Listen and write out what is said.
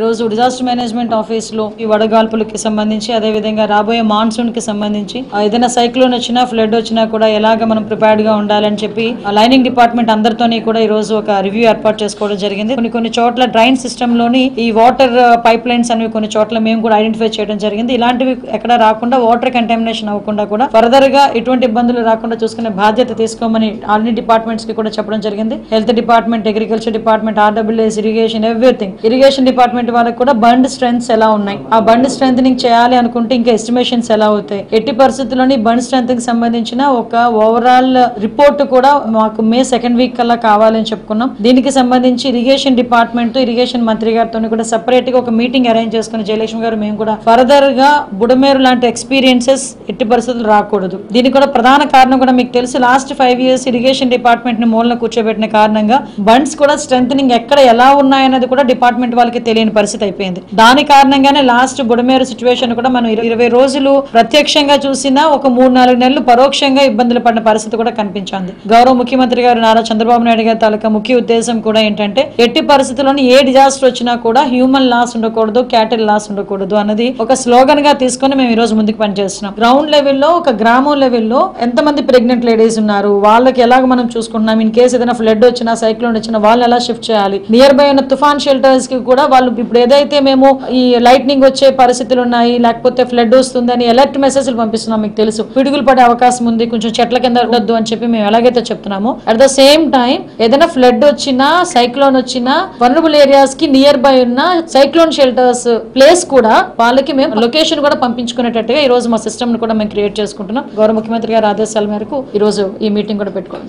రోజు disaster management office లో ఈ వడగాల్పులకి సంబంధించి అదే విధంగా రాబోయే మాన్సూన్ కి సంబంధించి ఏదైనా సైక్లోన్ వచ్చినా ఫ్లడ్ వచ్చినా కూడా ఎలాగ మనం ప్రిపేర్డ్ గా ఉండాలని చెప్పి లైనింగ్ డిపార్ట్మెంట్ అందరితోని కూడా ఈ రోజు ఒక రివ్యూ ఏర్పాటు చేసుకోవడం జరిగింది. కొన్ని చోట్ల డ్రైన్ సిస్టమ్ లోని ఈ వాటర్ పైప్ లైన్స్ అనేవి కొన్ని చోట్ల మేము కూడా ఐడెంటిఫై చేయడం జరిగింది. ఇలాంటివి ఎక్కడ రాకుండా వాటర్ కంటామినేషన్ అవ్వకుండా కూడా ఫర్దర్ గా ఎటువంటి ఇబ్బందులు రాకుండా చూసుకునే బాధ్యత తీసుకోమని అన్ని డిపార్ట్మెంట్స్ కి కూడా చెప్పడం జరిగింది. Health department, agriculture department, RWS, irrigation, everything. Irrigation department వాళ్ళకి కూడా బండ్ స్ట్రెంగ్స్ ఎలా ఉన్నాయి, ఆ బండ్ స్ట్రెంగ్ చేయాలి అనుకుంటే ఇంకా ఎస్టిమేషన్స్ ఎలా అవుతాయి, ఎట్టి పరిస్థితుల్లోని బండ్ స్ట్రెంగ్ కి సంబంధించిన ఒక ఓవరాల్ రిపోర్ట్ కూడా మాకు మే 2nd వీక్ కల్లా కావాలని చెప్పుకున్నాం. దీనికి సంబంధించి ఇరిగేషన్ డిపార్ట్మెంట్, ఇరిగేషన్ మంత్రి గారితో కూడా సెపరేట్ గా ఒక మీటింగ్ అరేంజ్ చేసుకుని జయలక్ష్మి గారు మేము కూడా ఫర్దర్ గా బుడమేరు లాంటి ఎక్స్పీరియన్సెస్ ఎట్టి పరిస్థితులు రాకూడదు. దీనికి కూడా ప్రధాన కారణం కూడా మీకు తెలుసు, లాస్ట్ 5 years ఇరిగేషన్ డిపార్ట్మెంట్ ని మూలన కూర్చోబెట్టిన కారణంగా బండ్స్ కూడా స్ట్రెంథనింగ్ ఎక్కడ ఎలా ఉన్నాయన్నది కూడా డిపార్ట్మెంట్ వాళ్ళకి తెలియని పరిస్థితి అయిపోయింది. దాని కారణంగానే లాస్ట్ బుడమేరు సిచ్యువేషన్ కూడా మనం 20 రోజులు ప్రత్యక్షంగా చూసినా ఒక 3-4 నెలలు పరోక్షంగా ఇబ్బందులు పడిన పరిస్థితి కూడా కనిపించింది. గౌరవ ముఖ్యమంత్రి గారు నారా చంద్రబాబు నాయుడు గారి తాలూకా ముఖ్య ఉద్దేశం కూడా ఏంటంటే ఎట్టి పరిస్థితుల్లోని ఏ డిజాస్టర్ వచ్చినా కూడా హ్యూమన్ లాస్ ఉండకూడదు, క్యాటిల్ లాస్ ఉండకూడదు అన్నది ఒక స్లోగన్ గా తీసుకుని మేము ఈ రోజు ముందుకు పనిచేస్తున్నాం. గ్రౌండ్ లెవెల్లో ఒక గ్రామం లెవెల్లో ఎంతమంది ప్రెగ్నెంట్ లేడీస్ ఉన్నారు, వాళ్ళకి ఎలాగ మనం చూసుకుంటున్నాం, ఇన్ కేసు ఏదైనా ఫ్లడ్ వచ్చినా సైక్లోన్ వచ్చినా వాళ్ళని ఎలా షిఫ్ట్ చేయాలి, నియర్ బై ఉన్న తుఫాన్ షెల్టర్స్ కి కూడా వాళ్ళు ఇప్పుడు ఏదైతే మేము ఈ లైట్నింగ్ వచ్చే పరిస్థితులు ఉన్నాయి, లేకపోతే ఫ్లడ్ వస్తుందని అలర్ట్ మెసేజ్లు పంపిస్తున్నాం. మీకు తెలుసు పిడుగులు పడే అవకాశం ఉంది, కొంచెం చెట్ల కింద ఉండొద్దు అని చెప్పి మేము ఎలాగైతే చెప్తున్నామో, అట్ ద సేమ్ టైం ఏదైనా ఫ్లడ్ వచ్చినా సైక్లోన్ వచ్చినా వల్నరబుల్ ఏరియాస్ కి నియర్ బై ఉన్న సైక్లోన్ షెల్టర్స్ ప్లేస్ కూడా వాళ్ళకి మేము లొకేషన్ కూడా పంపించుకునేటట్టుగా ఈ రోజు మా సిస్టమ్ ను కూడా మేము క్రియేట్ చేసుకుంటున్నాం. గౌరవ ముఖ్యమంత్రి గారి ఆదేశాల మేరకు ఈ రోజు ఈ మీటింగ్ కూడా పెట్టుకోవాలి.